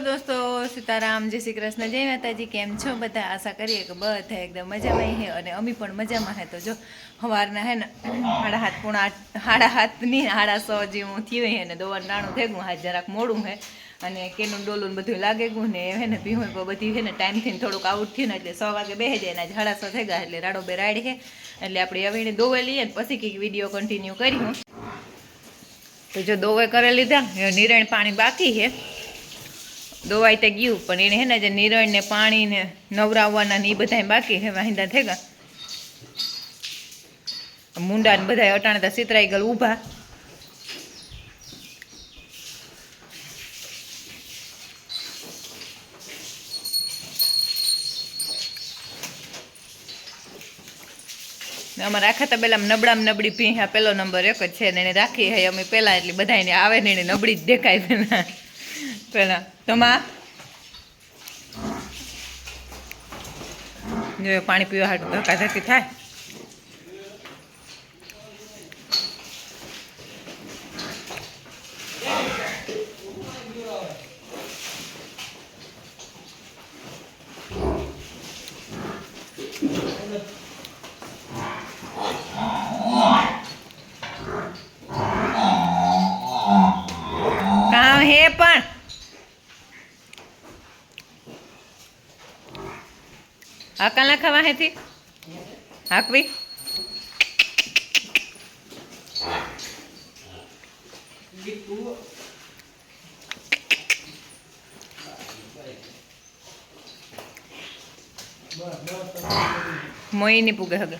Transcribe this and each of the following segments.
दोस्तों सीताराम जय श्री कृष्ण जय माताजी केम छो बता आशा करिए कि બધા એકદમ મજામાં હે અને અમી પણ મજામાં હે। તો જો સવારના હે ને 7:30 જેવું થયું હે ને દોવાનું નાણું ભેગું હાથ જરાક મોડું હે અને કેનું ડોલું બધું લાગે ગયું ને હે ને ભીહોય પર બધી હે ને ટાઈમથી થોડુંક આઉટ થયું ને એટલે 6 વાગે બેહી જાય ને 6:30 થઈ ગયા એટલે રાડો બે રાડ હે એટલે આપણે અવીને દોવે લઈએ ને પછી કંઈક વિડીયો કન્ટિન્યુ કર્યું। તો જો દોવે કરી લીધા નિરણ પાણી બાકી હે દોવાઈ તો ગયું પણ એને હે ને જે નિરણ ને પાણી ને નવરાવવાના ને એ બધા બાકી હે વાહિંદા થઈ ગયા મુંડા ને બધા અટાણે તો સિતરાઈ ગયેલ ઊભા અમારે આખા તબેલામાં નબળામાં નબળી ભીંહા પેલો નંબર એક જ છે ને એને રાખી હે અમે પહેલાં એટલે બધાને આવે ને એને નબળી જ દેખાય પેલા પેલા તમા જો પાણી પીવા હાટું ધક્કાધક્કી થાય કામ હે પણ હાકા નાખવા હેથી હાકવી મોઈ ની પૂગે હગે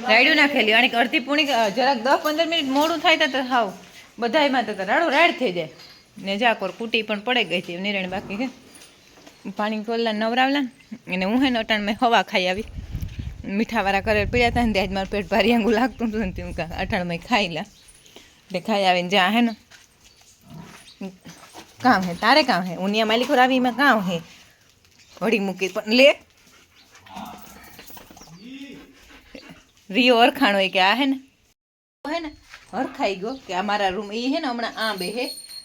રાયડું નાખેલી અને અડધી પૂણી જરાક 10-15 મિનિટ મોડું થાય તો હાવ બધાયમાં તો રાડો રાડ થઈ જાય ને જાકોર કૂટી પણ પડે ગઈ હતી નિરણ બાકી હે પાણી ખોલલા નવરાવલા અને હું હે ને અટાણમાં હવા ખાઈ આવી મીઠાવાળા કરે પીડ્યા હતા ને ત્યાં જ મારું પેટ ભારી આંગું લાગતું હતું ને હું અટાણમાં ખાઈ લા એટલે ખાઈ આવીને જ્યાં હે ને કામ હે તારે કામ હે ઉનિયા માલિકો આવીમાં કામ હે ઘડી મૂકી પણ લે રિયો અરખાણ હોય કે આ હે ને હરખાઈ ગયો કે અમારા રૂમ એ હે ને હમણાં આ બે હે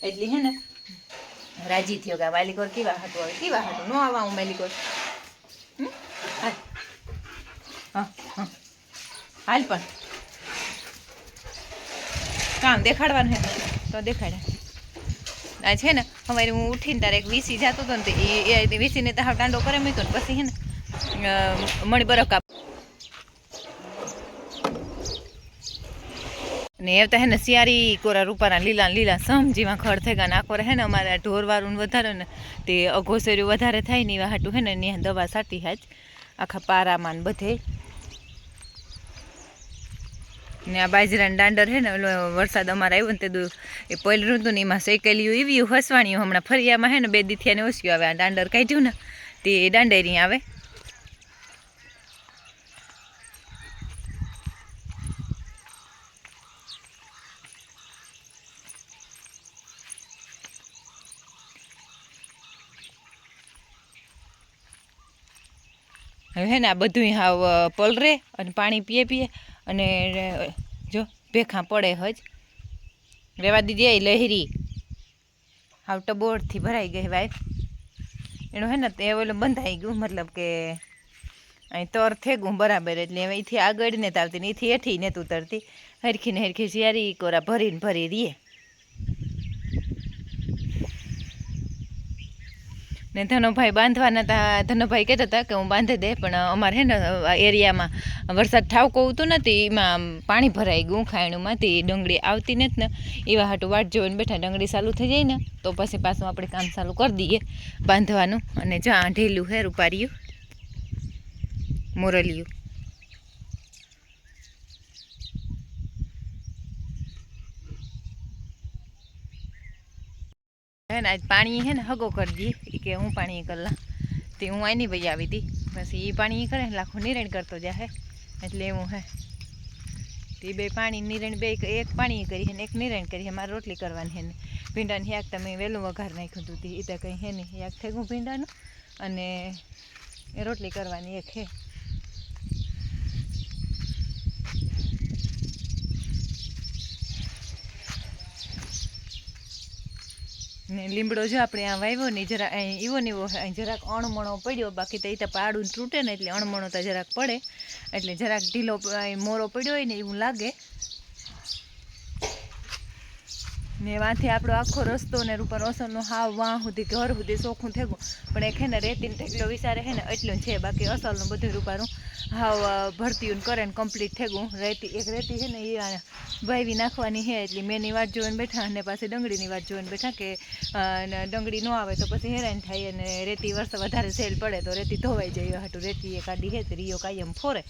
એટલે હે ને રાજી થયો કે માલિકોર કેવા હાટું આવે કેવા હાટું ન આવા હું માલિકોર હા હા હાલ પણ કામ દેખાડવાનું હે તો દેખાડે આ છે ને અમારે હું ઉઠીને તારે એક વીસી જતો હતો ને એ વીસીને તો હાવ ટાંડો કરે મૂક્યો ને પછી હે ને મણી બરફ કાપ ને એ તો હે ને સિયારી કોરા રૂપારા લીલા સમજીમાં ખડ થઈ ગયા ને આખો હે ને અમારે ઢોરવાળું વધારે ને તે અઘોસેર્યું વધારે થાય ને એવા હાટું હે ને ત્યાં દવા સાટી હાજ આખા પારામાં બધે ને આ બાજરાના દાંડર હે ને વરસાદ અમારે આવ્યો ને તે એ પહેલું હતું ને એમાં શેકેલ્યું એવી હસવાણ્યું હમણાં ફરિયામાં હે ને 2 દીથિયાને ઓછ્યું આવે આ દાંડર કાઢ્યું ને તે દાંડેરી આવે હવે હે ને આ બધું હાવ પલરે અને પાણી પીએ અને જો ભેખા પડે હજ રેવા દીધી એ લહેરી હાવ ટબોળથી ભરાઈ ગઈ વાઈફ એનું હે ને તે ઓલું બંધાઈ ગયું મતલબ કે અહીં તર થઈ ગયું બરાબર એટલે હવે એથી આગળ ને આવતી ને એથી હેઠી ને ઉતરતી હરખી ને હરખી શિયારી કોરા ભરી રીએ ને ધનોભાઈ બાંધવાના હતા ધનોભાઈ કહેતા હતા કે હું બાંધી દે પણ અમારે હે ને એરિયામાં વરસાદ ઠાવકો આવતો નથી એમાં પાણી ભરાઈ ગયું ખાયણુંમાં તે ડંગળી આવતી નથી ને એવા હાટું વાટ જોઈને બેઠા ડંગળી ચાલુ થઈ જાય ને તો પછી પાછું આપણે કામ ચાલુ કરી દઈએ બાંધવાનું અને જ્યાં ઢીલું હે રૂપાર્યું મોરલિયું હે ને આજ પાણી હે ને હગો કરી દઈએ કે હું પાણી કરલા તે હું આની ભાઈ આવી હતી પછી એ પાણી કરે લાખો નિરણ કરતો જાય એટલે એવું હે તે બે પાણી નિરણ બે એક પાણી કરી ને એક નિરણ કરી મારે રોટલી કરવાની હે ને ભીંડાને યાક તમે વહેલું વઘાર નાખ્યું હતું એ તો કંઈ હે નહીં યાક થઈ ગયું ભીંડાનું અને એ રોટલી કરવાની એક હે ને લીમડો જો આપણે આ વાવ્યો ને જરા એવો ને એવો જરાક અણમણો પડ્યો, બાકી તો એ તો પાડું તૂટે ને એટલે અણમણો તો જરાક પડે, એટલે જરાક ઢીલો મોરો પડ્યો હોય ને એવું લાગે. ને વાંથી આપણો આખો રસ્તો ને રૂપા રોશનનો હાવ વાં સુધી ઘર સુધી ચોખ્ખું થેગું, પણ એક હે ને રેતીને ઢેકલો વિચારે હે ને એટલું છે, બાકી અસલનું બધું રૂપારું હાવ ભરતીયું કરે ને કમ્પ્લીટ થેગું. એક રેતી છે ને એ વાવી નાખવાની છે, એટલે મેની વાટ જોઈને બેઠા અને પાછી ડંગળીની વાટ જોઈને બેઠા કે ડંગળી ન આવે તો પછી હેરાન થાય, અને રેતી વર્ષ વધારે સેલ પડે તો રેતી ધોવાઈ જાય હાટું રેતી એ કાઢી હે તો રીયો કાયમ ફોરે.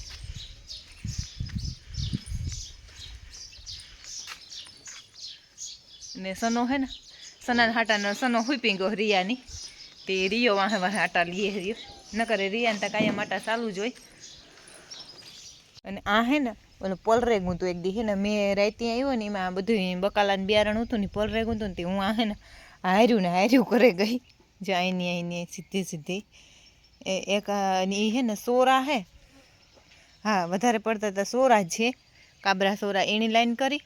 ને સનો હે ને સના હાટાનો સનો હુપી ગયો રિયાની, તે રિયો વાહે વાહે આટા લીએ રહ્યો, ન કરે રિયાને તો કાયમ આટા ચાલુ જ હોય. અને આ હે ને ઓલું પોલરેગું હતું એક દી હે ને મેં રાતી આવ્યો ને એમાં બધું બકાલાને બિયારણ હતું ને પોલરેગું હતું ને તે હું આ હે ને હાર્યું કરે ગઈ જે અહીંની સીધી એક એ હે ને સોરા હે, હા વધારે પડતા હતા સોરા જ છે, કાબરા સોરા એની લાઈન કરી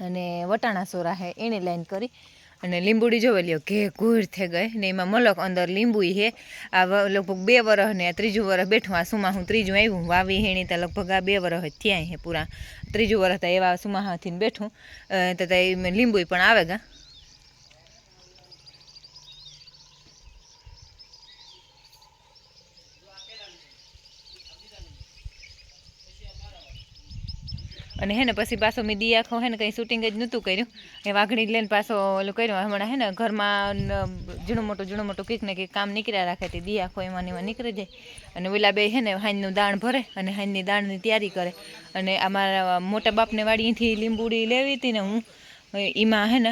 અને વટાણા સોરા હે એની લાઈન કરી, અને લીંબુડી જોવે લ્યો ઘે ઘૂર થઈ ગઈ ને એમાં મલક અંદર લીંબુ હે. આ લગભગ 2 વર્ષ ને 3જું વર્ષ બેઠું, આ સુમાહું 3જું આવ્યું વાવી હેણી તો લગભગ આ 2 વર્ષ થયા હે પૂરા, 3જું વર્ષ તો એવા સુમાહાથી બેઠું તો લીંબુ પણ આવે ગા. અને હે ને પછી પાછો મેં દી આખો હે ને કંઈ શૂટિંગ જ નહોતું કર્યું, એ વાઘડી લઈને પાછો ઓલું કર્યું. હમણાં હે ને ઘરમાં ઝીણું મોટું કંઈક ને કંઈક કામ નીકળ્યા રાખે તે દી આખો એમાં નીકળી જાય. અને ઓલા બે હે ને હાંજનું દાણ ભરે અને હાંજની દાણની તૈયારી કરે. અને અમારા મોટા બાપને વાડીથી લીંબુડી લેવી હતી ને હું, એમાં હે ને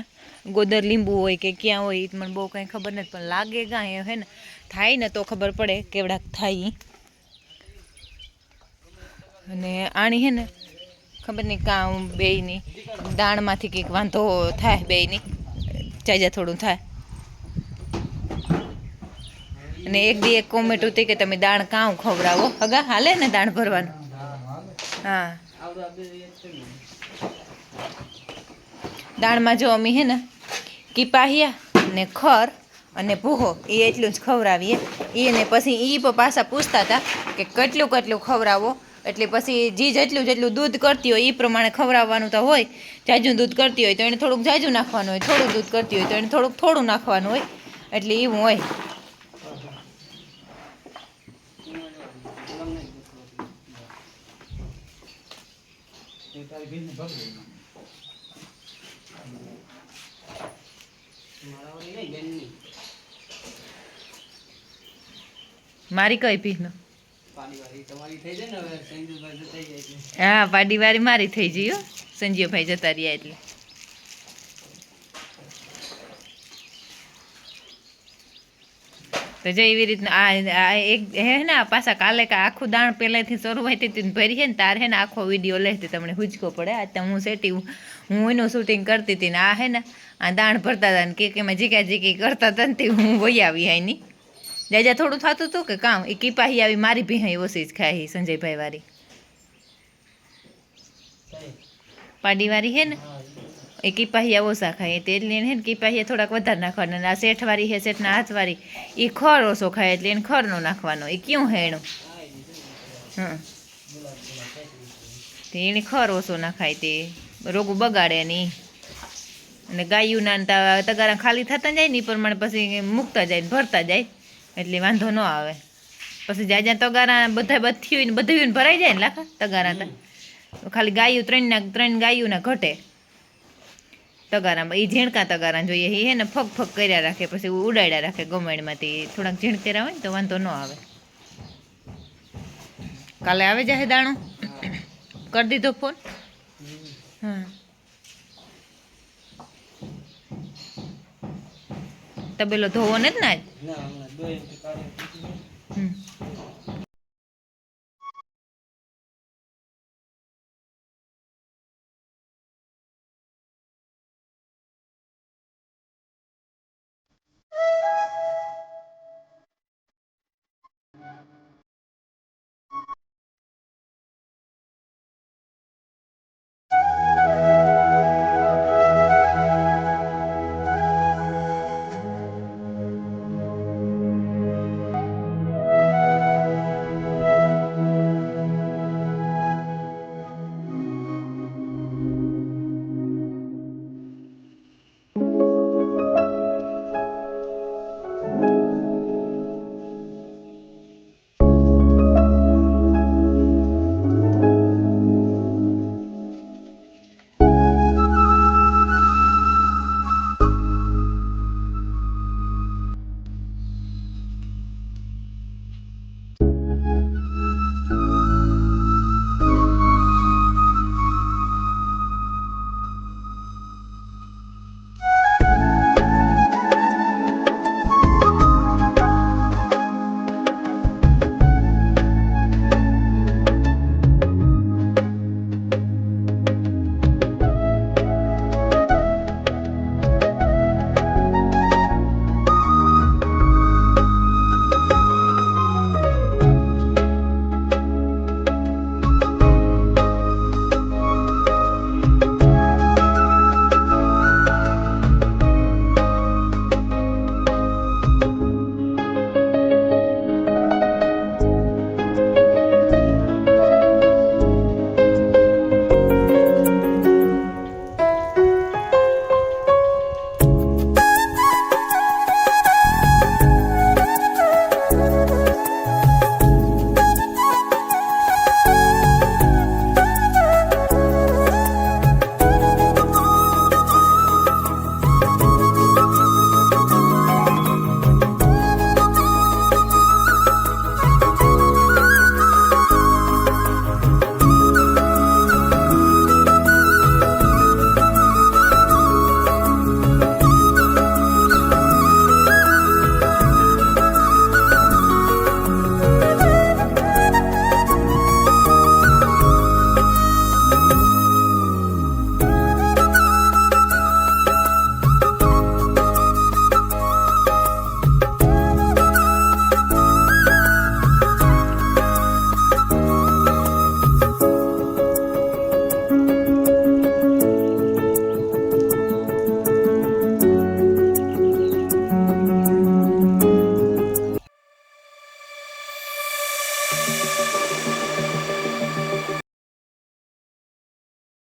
ગોદર લીંબુ હોય કે ક્યાં હોય એ મને બહુ કંઈ ખબર નથી, પણ લાગે કાંઈ હે ને થાય ને તો ખબર પડે કેવડાક થાય. અને આણી હે ને ખબર નહીં કાં બેયની દાણમાંથી કંઈક વાંધો થાય, બેયની ચાજા થોડું થાય. અને એક દી એક કોમેન્ટ હતી કે તમે દાણ કાં ખવડાવો, હગા હાલે ને દાણ ભરવાનું. હા દાણમાં જો અમે હે ને કીપાહિયા ને ખર અને ભૂહો એ એટલું જ ખવડાવીએ. એને પછી એ પાછા પૂછતા હતા કે કેટલું ખવડાવો, એટલે પછી જેટલું દૂધ કરતી હોય એ પ્રમાણે ખવડાવવાનું તો હોય. જાજું દૂધ કરતી હોય તો એને થોડુંક જાજું નાખવાનું હોય, થોડું દૂધ કરતી હોય તો એને થોડું નાખવાનું હોય, એટલે એવું હોય. મારી કઈ ભીનો હા પાડીવારી મારી થઈ ગઈ હો, સંજીવભાઈ જતા રહ્યા એટલે. તો જો એવી રીતના આ એક હે ને પાછા કાલે આખું દાણ પહેલાંથી શરૂઆતથી ભરી છે ને તાર હે ને આખો વિડીયો લેતી તમને હુંચકો પડે. આ તો હું હું એનું શૂટિંગ કરતી હતી ને આ હે ને આ દાણ ભરતા હતા ને કે એમાં જીકી કરતા હતા ને તે હું વહી આવી આઈની જાજા થોડું થતું હતું કે કામ એ કીપાહી આવી મારી ભીહાઈ ઓછી જ ખાય સંજયભાઈ વાળી પાડીવાળી હે ને એ કીપાહિયા ઓછા ખાય એટલે એને હે ને કીપાહિયા થોડાક વધારે નાખવાના. આ શેઠવાળી હે શેઠના હાથવાળી એ ખર ઓછો ખાય એટલે એને ખરનો નાખવાનો. એ ક્યું હે એનું તે એને ખર ઓછો નાખાય તે રોગું બગાડે નહીં. અને ગાયુંના તગારા ખાલી થતા જાય ને એ પ્રમાણે પછી મૂકતા જાય ભરતા જાય એટલે વાંધો ન આવે. પછી જ્યાં જ્યાં તગારા બધી હોય ને બધું ભરાઈ જાય ને લાખા તગારા તો ખાલી ગાયું 3 ગાયુંના ઘટે તગારામાં. એ ઝીણકા તગારા જોઈએ એ હે ને ફગ કર્યા રાખે પછી ઉડાડ્યા રાખે ગમેણમાંથી થોડાક ઝીણકેરા હોય ને તો વાંધો ન આવે. કાલે આવે જાય દાણો કરી દીધો ફોન. હા તબેલો ધોવો ને જ ના